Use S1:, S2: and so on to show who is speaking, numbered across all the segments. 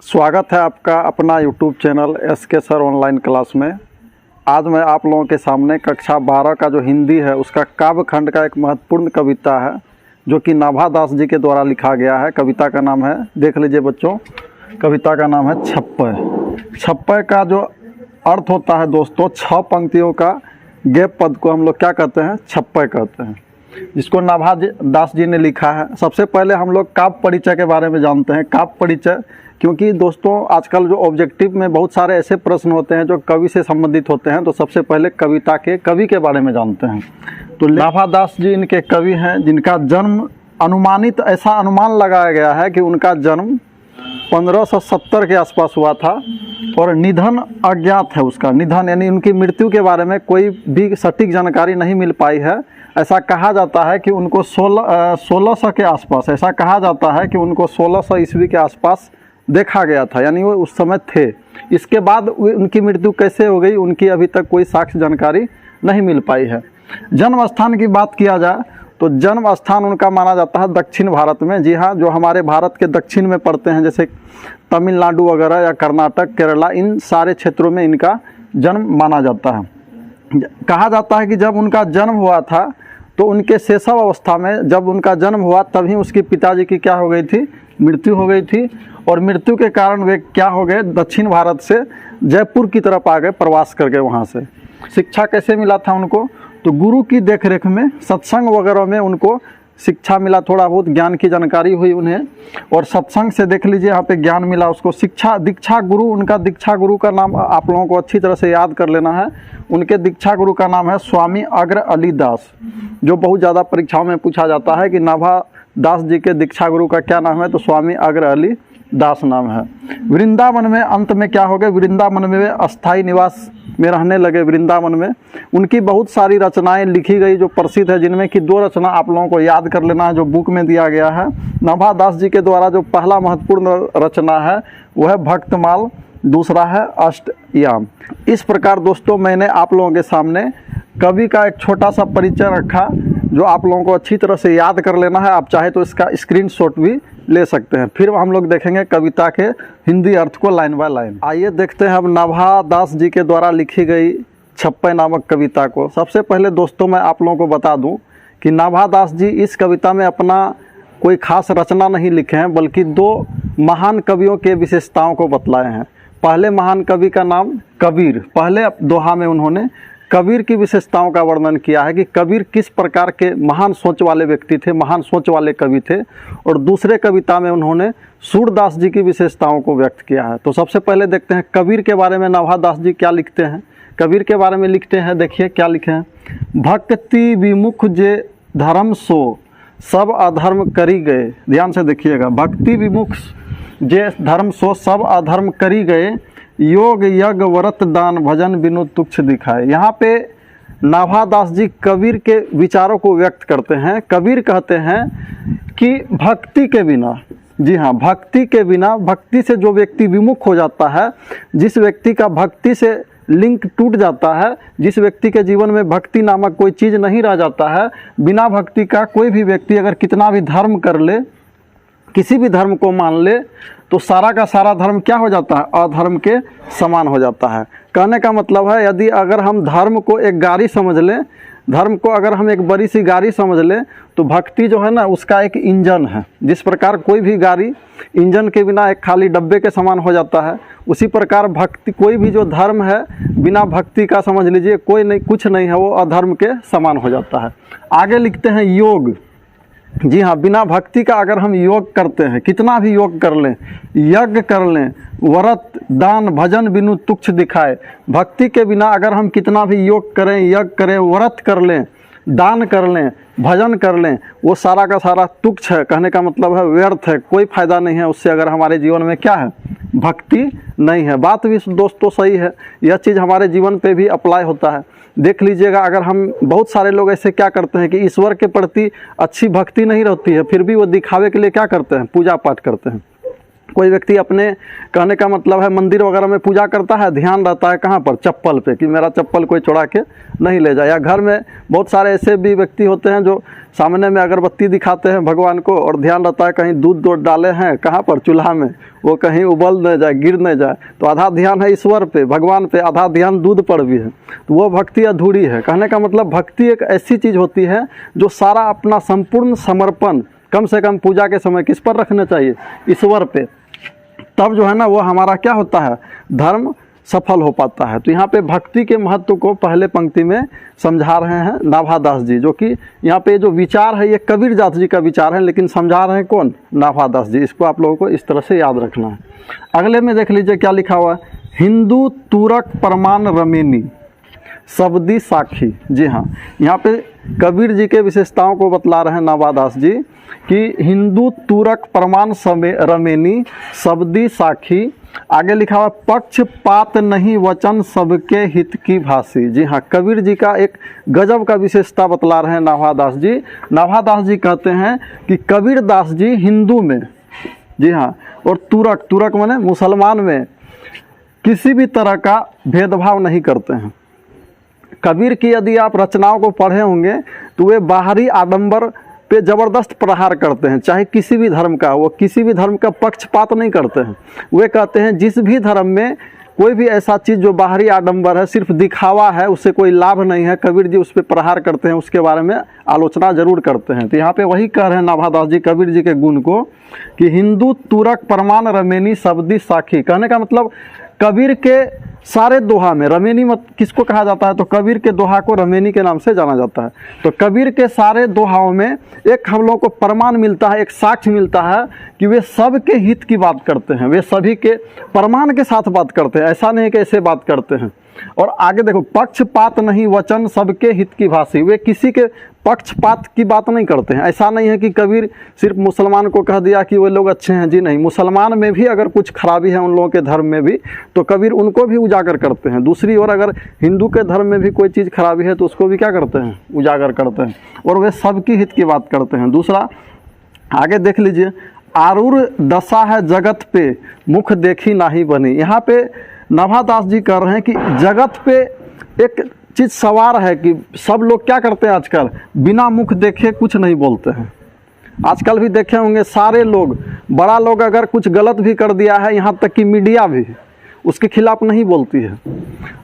S1: स्वागत है आपका अपना YouTube channel SK sir online class में। आज मैं आप लोगों के सामने कक्षा 12 का जो हिंदी है उसका काव्य खंड का एक महत्वपूर्ण कविता है जो कि नाभा दास जी के द्वारा लिखा गया है। कविता का नाम है, देख लीजिए बच्चों, कविता का नाम है छप्पय। छप्पय का जो अर्थ होता है दोस्तों, 6 पंक्तियों का गैप पद को हम लोग क्या कहते हैं? छप्पय कहते हैं, जिसको नाभा दास जी ने लिखा है। सबसे पहले हम लोग काव्य परिचय के बारे में जानते हैं। काव्य परिचय, क्योंकि दोस्तों आजकल जो ऑब्जेक्टिव में बहुत सारे ऐसे प्रश्न होते हैं जो कवि से संबंधित होते हैं, तो सबसे पहले कविता के कवि के बारे में जानते हैं। तो नाभा दास जी इनके कवि हैं जिनका जन्म अनुमानित, ऐसा अनुमान लगाया गया है कि उनका जन्म 1570 के आसपास हुआ था और निधन अज्ञात है। उसका निधन यानी उनकी मृत्यु के बारे में कोई भी सटीक जानकारी नहीं मिल पाई है। ऐसा कहा जाता है कि उनको 1600 के आसपास, ऐसा कहा जाता है कि उनको 1600 ईस्वी के आसपास देखा गया था, यानी वो उस समय थे। इसके बाद उनकी मृत्यु कैसे हो गई, उनकी अभी तक कोई साक्ष्य जानकारी नहीं मिल पाई है। जन्म स्थान की बात किया जाए तो जन्म स्थान उनका माना जाता है दक्षिण भारत में। जी हाँ, जो हमारे भारत के दक्षिण में पड़ते हैं, जैसे तमिलनाडु वगैरह या कर्नाटक, केरला, इन सारे क्षेत्रों में इनका जन्म माना जाता है। कहा जाता है कि जब उनका जन्म हुआ था तो उनके शैशव अवस्था में, जब उनका जन्म हुआ तभी उसके पिताजी की क्या हो गई थी? मृत्यु हो गई थी। और मृत्यु के कारण वे क्या हो गए? दक्षिण भारत से जयपुर की तरफ आ गए प्रवास करके। वहाँ से शिक्षा कैसे मिला था उनको? तो गुरु की देखरेख में, सत्संग वगैरह में उनको शिक्षा मिला, थोड़ा बहुत ज्ञान की जानकारी हुई उन्हें। और सत्संग से देख लीजिए यहाँ पे ज्ञान मिला उसको। शिक्षा, दीक्षा गुरु, उनका दीक्षा गुरु का नाम आप लोगों को अच्छी तरह से याद कर लेना है। उनके दीक्षा गुरु का नाम है स्वामी अग्र अली दास, जो बहुत ज़्यादा परीक्षाओं में पूछा जाता है कि नाभा दास जी के दीक्षा गुरु का क्या नाम है, तो स्वामी अग्र अली दास नाम है। वृंदावन में अंत में क्या हो गए? वृंदावन में वे अस्थाई निवास में रहने लगे। वृंदावन में उनकी बहुत सारी रचनाएं लिखी गई जो प्रसिद्ध है, जिनमें कि 2 रचना आप लोगों को याद कर लेना है जो बुक में दिया गया है। नाभा दास जी के द्वारा जो पहला महत्वपूर्ण रचना है वह है भक्तमाल, दूसरा है अष्टयाम। इस प्रकार दोस्तों मैंने आप लोगों के सामने कवि का एक छोटा सा परिचय रखा जो आप लोगों को अच्छी तरह से याद कर लेना है। आप चाहे तो इसका स्क्रीनशॉट भी ले सकते हैं। फिर हम लोग देखेंगे कविता के हिंदी अर्थ को लाइन बाय लाइन। आइए देखते हैं अब नाभा दास जी के द्वारा लिखी गई छप्पय नामक कविता को। सबसे पहले दोस्तों मैं आप लोगों को बता दूं कि नाभा दास जी इस कविता में अपना कोई खास रचना नहीं लिखे हैं, बल्कि 2 महान कवियों के विशेषताओं को बतलाए हैं। पहले महान कवि का नाम कबीर, पहले दोहा में उन्होंने कबीर की विशेषताओं का वर्णन किया है कि कबीर किस प्रकार के महान सोच वाले व्यक्ति थे, महान सोच वाले कवि थे। और दूसरे कविता में उन्होंने सूरदास जी की विशेषताओं को व्यक्त किया है। तो सबसे पहले देखते हैं कबीर के बारे में नाभा दास जी क्या लिखते हैं। कबीर के बारे में लिखते हैं, देखिए क्या लिखे हैं। भक्ति विमुख जे धर्म सो सब अधर्म करी गए। ध्यान से देखिएगा, भक्ति विमुख जे धर्म सो सब अधर्म करी गए, योग यज्ञ व्रत दान भजन बिनु तुच्छ दिखाए। यहाँ पे नाभा दास जी कबीर के विचारों को व्यक्त करते हैं। कबीर कहते हैं कि भक्ति के बिना, जी हाँ, भक्ति के बिना, भक्ति से जो व्यक्ति विमुख हो जाता है, जिस व्यक्ति का भक्ति से लिंक टूट जाता है, जिस व्यक्ति के जीवन में भक्ति नामक कोई चीज़ नहीं रह जाता है, बिना भक्ति का कोई भी व्यक्ति अगर कितना भी धर्म कर ले, किसी भी धर्म को मान ले, तो सारा का सारा धर्म क्या हो जाता है? अधर्म के समान हो जाता है। कहने का मतलब है, यदि अगर हम धर्म को एक गाड़ी समझ लें, धर्म को अगर हम एक बड़ी सी गाड़ी समझ लें, तो भक्ति जो है ना उसका एक इंजन है। जिस प्रकार कोई भी गाड़ी इंजन के बिना एक खाली डब्बे के समान हो जाता है, उसी प्रकार भक्ति, कोई भी जो धर्म है बिना भक्ति का समझ लीजिए कोई नहीं, कुछ नहीं है, वो अधर्म के समान हो जाता है। आगे लिखते हैं योग। जी हाँ, बिना भक्ति का अगर हम योग करते हैं, कितना भी योग कर लें, यज्ञ कर लें, व्रत दान भजन बिनु तुच्छ दिखाए, भक्ति के बिना अगर हम कितना भी योग करें, यज्ञ करें, व्रत कर लें, दान कर लें, भजन कर लें, वो सारा का सारा तुच्छ है। कहने का मतलब है व्यर्थ है, कोई फायदा नहीं है उससे, अगर हमारे जीवन में क्या है? भक्ति नहीं है। बात भी दोस्तों सही है, यह चीज़ हमारे जीवन पे भी अप्लाई होता है। देख लीजिएगा, अगर हम, बहुत सारे लोग ऐसे क्या करते हैं कि ईश्वर के प्रति अच्छी भक्ति नहीं रहती है, फिर भी वो दिखावे के लिए क्या करते हैं? पूजा पाठ करते हैं। कोई व्यक्ति अपने कहने का मतलब है मंदिर वगैरह में पूजा करता है, ध्यान रहता है कहाँ पर, चप्पल पे, कि मेरा चप्पल कोई चुरा के नहीं ले जाए। या घर में बहुत सारे ऐसे भी व्यक्ति होते हैं जो सामने में अगरबत्ती दिखाते हैं भगवान को और ध्यान रहता है कहीं दूध डाले हैं कहाँ पर, चूल्हा में, वो कहीं उबल न जाए, गिर न जाए। तो आधा ध्यान है ईश्वर पे, भगवान पे, आधा ध्यान दूध पर भी है, तो वो भक्ति अधूरी है। कहने का मतलब भक्ति एक ऐसी चीज़ होती है जो सारा अपना संपूर्ण समर्पण कम से कम पूजा के समय किस पर रखना चाहिए, ईश्वर पे। तब जो है ना वो हमारा क्या होता है, धर्म सफल हो पाता है। तो यहाँ पे भक्ति के महत्व को पहले पंक्ति में समझा रहे हैं नाभादास जी, जो कि यहाँ पे जो विचार है ये कबीर दास जी का विचार है, लेकिन समझा रहे हैं कौन, नाभादास जी। इसको आप लोगों को इस तरह से याद रखना है। अगले में देख लीजिए क्या लिखा हुआ है, हिंदू तुरक प्रमाण रमेनी शब्दी साखी। जी हाँ, यहाँ पे कबीर जी के विशेषताओं को बतला रहे हैं नाभादास जी कि हिंदू तुरक प्रमाण रमेनी शब्दी साखी। आगे लिखा हुआ पक्षपात नहीं वचन सबके हित की भाषी। जी हाँ, कबीर जी का एक गजब का विशेषता बतला रहे हैं नाभादास जी। नाभादास जी कहते हैं कि कबीर दास जी हिंदू में, जी हाँ, और तुरक माने मुसलमान में किसी भी तरह का भेदभाव नहीं करते हैं। कबीर की यदि आप रचनाओं को पढ़े होंगे तो वे बाहरी आडंबर पे ज़बरदस्त प्रहार करते हैं, चाहे किसी भी धर्म का, वो किसी भी धर्म का पक्षपात नहीं करते हैं। वे कहते हैं जिस भी धर्म में कोई भी ऐसा चीज़ जो बाहरी आडंबर है, सिर्फ दिखावा है, उससे कोई लाभ नहीं है, कबीर जी उस पर प्रहार करते हैं, उसके बारे में आलोचना जरूर करते हैं। तो यहाँ पे वही कह रहे हैं नाभादास जी कबीर जी के गुण को कि हिंदू तुरक प्रमाण रमेनी शब्दी साखी। कहने का मतलब कबीर के सारे दोहा में, रमेनी मत किसको कहा जाता है, तो कबीर के दोहा को रमेनी के नाम से जाना जाता है। तो कबीर के सारे दोहाओं में एक हम लोग को प्रमाण मिलता है, एक साक्ष्य मिलता है कि वे सबके हित की बात करते हैं, वे सभी के प्रमाण के साथ बात करते हैं, ऐसा नहीं कि ऐसे बात करते हैं। और आगे देखो, पक्षपात नहीं वचन सबके हित की भाषी, वे किसी के पक्षपात की बात नहीं करते हैं। ऐसा नहीं है कि कबीर सिर्फ मुसलमान को कह दिया कि वे लोग अच्छे हैं, जी नहीं, मुसलमान में भी अगर कुछ खराबी है उन लोगों के धर्म में भी, तो कबीर उनको भी उजागर करते हैं। दूसरी ओर अगर हिंदू के धर्म में भी कोई चीज़ खराबी है तो उसको भी क्या करते हैं, उजागर करते हैं, और वे सबकी हित की बात करते हैं। दूसरा आगे देख लीजिए, आरूर दशा है जगत पे मुख देखी नाही बनी। यहाँ पे नाभादास जी कह रहे हैं कि जगत पे एक चीज़ सवार है कि सब लोग क्या करते हैं आजकल, बिना मुख देखे कुछ नहीं बोलते हैं। आजकल भी देखे होंगे सारे लोग, बड़ा लोग अगर कुछ गलत भी कर दिया है, यहाँ तक कि मीडिया भी उसके खिलाफ नहीं बोलती है,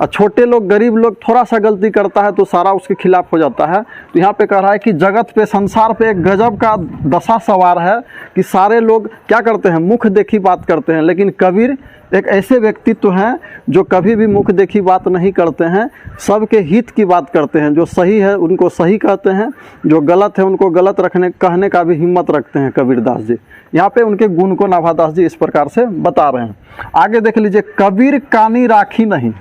S1: और छोटे लोग, गरीब लोग थोड़ा सा गलती करता है तो सारा उसके खिलाफ हो जाता है। तो यहाँ पे कह रहा है कि जगत पे, संसार पे एक गजब का दशा सवार है कि सारे लोग क्या करते हैं, मुख देखी बात करते हैं। लेकिन कबीर एक ऐसे व्यक्तित्व हैं जो कभी भी मुख देखी बात नहीं करते हैं, सबके हित की बात करते हैं। जो सही है उनको सही कहते हैं, जो गलत है उनको गलत कहने का भी हिम्मत रखते हैं कबीर दास जी। यहाँ पे उनके गुण को नाभादास जी इस प्रकार से बता रहे हैं। आगे देख लीजिए, कबीर कानी राखी नहीं।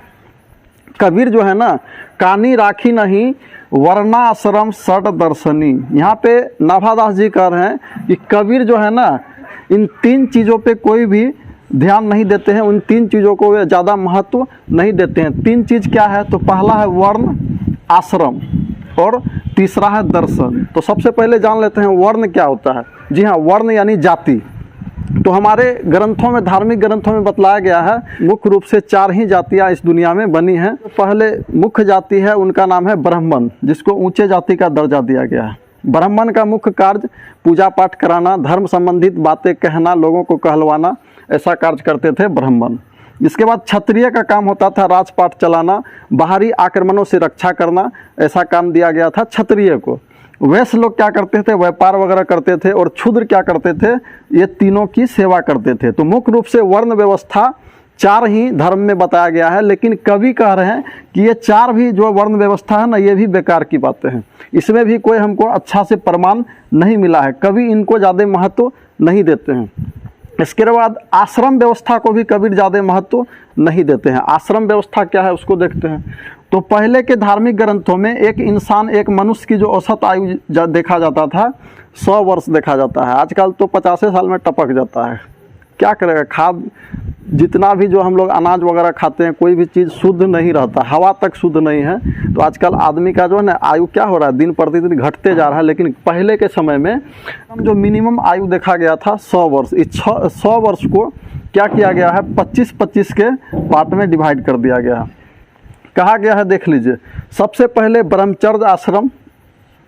S1: कबीर जो है ना, कानी राखी नहीं वरना आश्रम सट दर्शनी। यहाँ पे नाभादास जी कह रहे हैं कि कबीर जो है ना, इन तीन चीज़ों पे कोई भी ध्यान नहीं देते हैं, उन तीन चीज़ों को वे ज़्यादा महत्व नहीं देते हैं। तीन चीज़ क्या है, तो पहला है वर्ण आश्रम और तीसरा है दर्शन। तो सबसे पहले जान लेते हैं वर्ण क्या होता है। जी हाँ, वर्ण यानी जाति। तो हमारे ग्रंथों में, धार्मिक ग्रंथों में बतलाया गया है मुख्य रूप से 4 ही जातियाँ इस दुनिया में बनी हैं। पहले मुख्य जाति है, उनका नाम है ब्राह्मण, जिसको ऊंचे जाति का दर्जा दिया गया है। ब्राह्मण का मुख्य कार्य पूजा पाठ कराना, धर्म संबंधित बातें कहना, लोगों को कहलवाना, ऐसा कार्य करते थे ब्राह्मण। इसके बाद क्षत्रिय का काम होता था राजपाट चलाना, बाहरी आक्रमणों से रक्षा करना, ऐसा काम दिया गया था क्षत्रिय को। वैश्य लोग क्या करते थे, व्यापार वगैरह करते थे, और क्षुद्र क्या करते थे, ये तीनों की सेवा करते थे। तो मुख्य रूप से वर्ण व्यवस्था 4 ही धर्म में बताया गया है। लेकिन कवि कह रहे हैं कि ये 4 भी जो वर्ण व्यवस्था है ना, ये भी बेकार की बातें हैं, इसमें भी कोई हमको अच्छा से प्रमाण नहीं मिला है। कवि इनको ज़्यादा महत्व नहीं देते हैं। इसके बाद आश्रम व्यवस्था को भी कबीर ज़्यादा महत्व नहीं देते हैं। आश्रम व्यवस्था क्या है उसको देखते हैं। तो पहले के धार्मिक ग्रंथों में एक इंसान, एक मनुष्य की जो औसत आयु देखा जाता था 100 वर्ष देखा जाता है। आजकल तो 50 साल में टपक जाता है। क्या करेगा, खाद जितना भी जो हम लोग अनाज वगैरह खाते हैं, कोई भी चीज़ शुद्ध नहीं रहता, हवा तक शुद्ध नहीं है। तो आजकल आदमी का जो है ना आयु क्या हो रहा है, दिन प्रतिदिन घटते जा रहा है। लेकिन पहले के समय में जो मिनिमम आयु देखा गया था 100 वर्ष, इस 100 वर्ष को क्या किया गया है, 25-25 के पार्ट में डिवाइड कर दिया गया है। कहा गया है, देख लीजिए, सबसे पहले ब्रह्मचर्य आश्रम,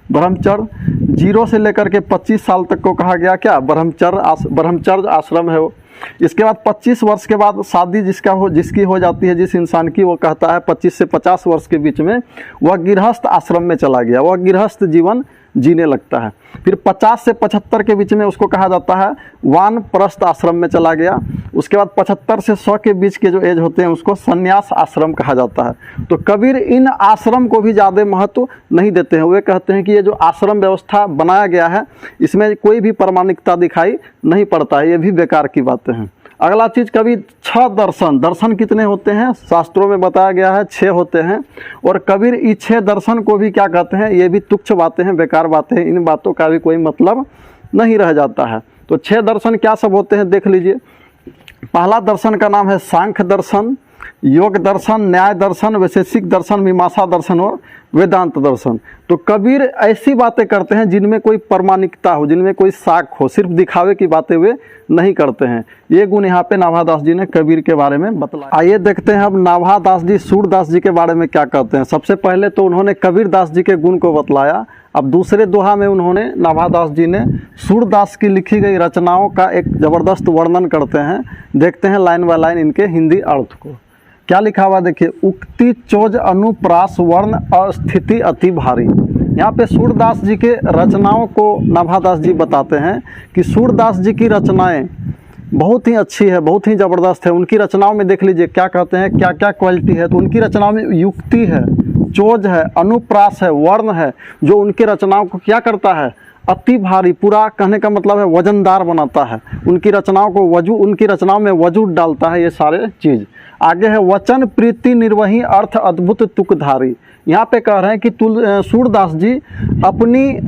S1: ब्रह्मचर्य 0 से लेकर के 25 साल तक को कहा गया क्या, ब्रह्मचर्य आश्रम है वो। इसके बाद 25 वर्ष के बाद शादी जिसकी हो जाती है, जिस इंसान की, वो कहता है 25 से 50 वर्ष के बीच में वह गृहस्थ आश्रम में चला गया, वह गृहस्थ जीवन जीने लगता है। फिर 50 से 75 के बीच में उसको कहा जाता है वानप्रस्थ आश्रम में चला गया। उसके बाद 75 से 100 के बीच के जो एज होते हैं उसको संन्यास आश्रम कहा जाता है। तो कबीर इन आश्रम को भी ज़्यादा महत्व नहीं देते हैं। वे कहते हैं कि ये जो आश्रम व्यवस्था बनाया गया है इसमें कोई भी प्रामाणिकता दिखाई नहीं पड़ता है, ये भी बेकार की बातें हैं। अगला चीज़, कबीर 6 दर्शन कितने होते हैं, शास्त्रों में बताया गया है 6 होते हैं। और कबीर इस 6 दर्शन को भी क्या कहते हैं, ये भी तुच्छ बातें हैं, बेकार बातें हैं, इन बातों का भी कोई मतलब नहीं रह जाता है। तो 6 दर्शन क्या सब होते हैं, देख लीजिए। पहला दर्शन का नाम है सांख्य दर्शन, योग दर्शन, न्याय दर्शन, वैशेषिक दर्शन, मीमांसा दर्शन और वेदांत दर्शन। तो कबीर ऐसी बातें करते हैं जिनमें कोई प्रामाणिकता हो, जिनमें कोई साख हो, सिर्फ दिखावे की बातें वे नहीं करते हैं। ये गुण यहाँ पे नाभादास जी ने कबीर के बारे में बतलाया। आइए देखते हैं अब नाभादास जी सूरदास जी के बारे में क्या कहते हैं। सबसे पहले तो उन्होंने कबीरदास जी के गुण को बतलाया। अब दूसरे दोहा में उन्होंने नाभादास जी ने सूरदास की लिखी गई रचनाओं का एक ज़बरदस्त वर्णन करते हैं। देखते हैं लाइन बाय लाइन इनके हिंदी अर्थ को। क्या लिखा हुआ देखिए, उक्ति चोज अनुप्रास वर्ण अस्थिति अति भारी। यहाँ पे सूरदास जी के रचनाओं को नाभादास जी बताते हैं कि सूरदास जी की रचनाएं बहुत ही अच्छी है, बहुत ही ज़बरदस्त है। उनकी रचनाओं में देख लीजिए क्या कहते हैं, क्या क्या क्वालिटी है। तो उनकी रचनाओं में युक्ति है, चोज है, अनुप्रास है, वर्ण है, जो उनके रचनाओं को क्या करता है, अति भारी, पूरा कहने का मतलब है वजनदार बनाता है। उनकी रचनाओं को उनकी रचनाओं में वजूद डालता है ये सारे चीज़। आगे है वचन प्रीति निर्वही अर्थ अद्भुत तुकधारी। यहाँ पे कह रहे हैं कि सूरदास जी अपनी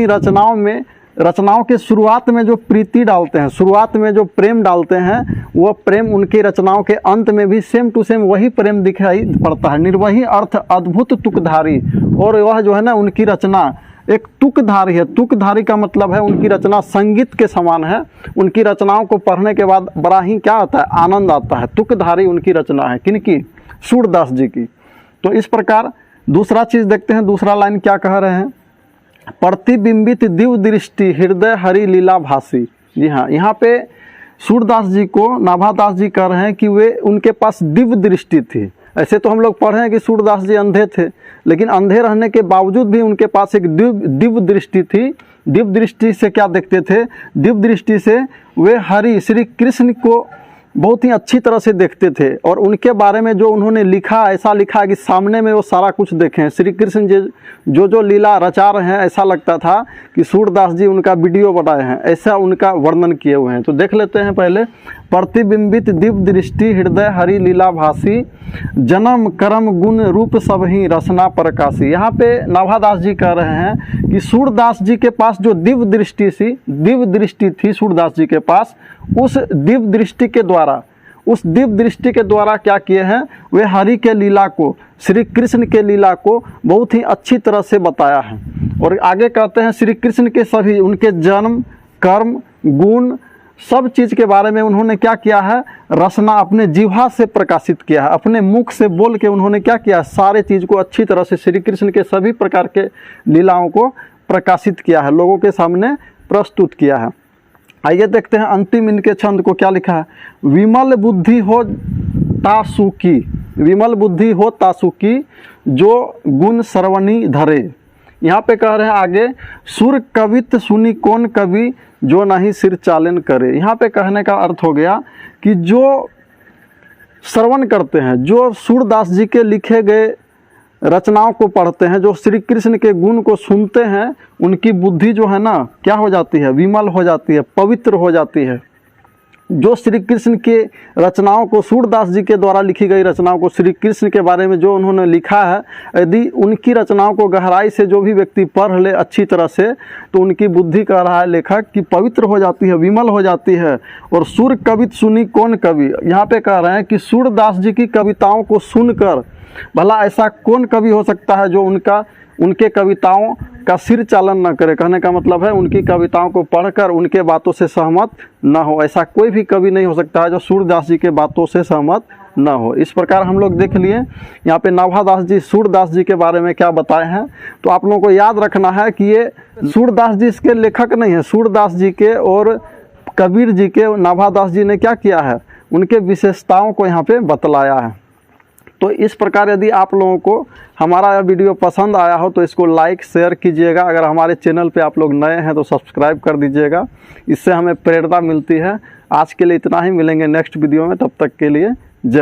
S1: रचनाओं में रचनाओं के शुरुआत में जो प्रीति डालते हैं, शुरुआत में जो प्रेम डालते हैं, वह प्रेम उनकी रचनाओं के अंत में भी सेम टू सेम वही प्रेम दिखाई पड़ता है। निर्वही अर्थ अद्भुत तुकधारी। और वह जो है ना उनकी रचना एक तुकधारी है। तुकधारी का मतलब है उनकी रचना संगीत के समान है। उनकी रचनाओं को पढ़ने के बाद बड़ा ही क्या आता है, आनंद आता है। तुकधारी उनकी रचना है, किनकी, सूरदास जी की। तो इस प्रकार दूसरा चीज़ देखते हैं, दूसरा लाइन क्या कह रहे हैं, प्रतिबिंबित दिव्य दृष्टि हृदय हरि लीला भासी। जी हाँ, यहाँ पे सूरदास जी को नाभादास जी कह रहे हैं कि वे उनके पास दिव्य दृष्टि थी। ऐसे तो हम लोग पढ़ रहे हैं कि सूरदास जी अंधे थे, लेकिन अंधे रहने के बावजूद भी उनके पास एक दिव्य दृष्टि थी। दिव्य दृष्टि से क्या देखते थे, दिव्य दृष्टि से वे हरि श्री कृष्ण को बहुत ही अच्छी तरह से देखते थे। और उनके बारे में जो उन्होंने लिखा, ऐसा लिखा कि सामने में वो सारा कुछ देखें। श्री कृष्ण जी जो लीला रचा रहे हैं, ऐसा लगता था कि सूरदास जी उनका वीडियो बनाए हैं, ऐसा उनका वर्णन किए हुए हैं। तो देख लेते हैं पहले। प्रतिबिंबित दिव्य दृष्टि हृदय हरि लीला भासी जन्म कर्म गुण रूप सब ही रसना प्रकाशी। यहाँ पे नाभादास जी कह रहे हैं कि सूरदास जी के पास जो दिव्य दृष्टि थी सूरदास जी के पास, उस दिव्य दृष्टि के द्वारा क्या किए हैं, वे हरि के लीला को, श्री कृष्ण के लीला को बहुत ही अच्छी तरह से बताया है। और आगे कहते हैं श्री कृष्ण के सभी उनके जन्म कर्म गुण सब चीज़ के बारे में उन्होंने क्या किया है, रचना अपने जिह्वा से प्रकाशित किया है। अपने मुख से बोल के उन्होंने क्या किया, सारे चीज़ को अच्छी तरह से श्री कृष्ण के सभी प्रकार के लीलाओं को प्रकाशित किया है, लोगों के सामने प्रस्तुत किया है। आइए देखते हैं अंतिम इनके छंद को क्या लिखा है। विमल बुद्धि हो तासुकी, विमल बुद्धि हो तासुकी जो गुण श्रवणी धरे। यहाँ पे कह रहे हैं आगे, सुर कवित सुनी कौन कवि जो नहीं सिर चालन करे। यहाँ पे कहने का अर्थ हो गया कि जो श्रवण करते हैं, जो सूरदास जी के लिखे गए रचनाओं को पढ़ते हैं, जो श्री कृष्ण के गुण को सुनते हैं, उनकी बुद्धि जो है ना क्या हो जाती है, विमल हो जाती है, पवित्र हो जाती है। जो श्री कृष्ण के रचनाओं को, सूरदास जी के द्वारा लिखी गई रचनाओं को, श्री कृष्ण के बारे में जो उन्होंने लिखा है, यदि उनकी रचनाओं को गहराई से जो भी व्यक्ति पढ़ ले अच्छी तरह से, तो उनकी बुद्धि, कह रहा है लेखक, कि पवित्र हो जाती है, विमल हो जाती है। और सुर कवित सुनी कौन कवि, यहाँ पे कह रहे हैं कि सूरदास जी की कविताओं को सुनकर भला ऐसा कौन कवि हो सकता है जो उनके कविताओं का सिर चालन न करे। कहने का मतलब है उनकी कविताओं को पढ़कर उनके बातों से सहमत न हो। ऐसा कोई भी कवि नहीं हो सकता है जो सूरदास जी के बातों से सहमत न हो। इस प्रकार हम लोग देख लिए यहाँ पे नाभादास जी सूरदास जी के बारे में क्या बताए हैं। तो आप लोगों को याद रखना है कि ये सूरदास जी इसके लेखक नहीं है। सूरदास जी के और कबीर जी के नाभादास जी ने क्या किया है, उनके विशेषताओं को यहाँ पे बतलाया है। तो इस प्रकार यदि आप लोगों को हमारा यह वीडियो पसंद आया हो तो इसको लाइक शेयर कीजिएगा। अगर हमारे चैनल पे आप लोग नए हैं तो सब्सक्राइब कर दीजिएगा, इससे हमें प्रेरणा मिलती है। आज के लिए इतना ही, मिलेंगे नेक्स्ट वीडियो में, तब तक के लिए जय।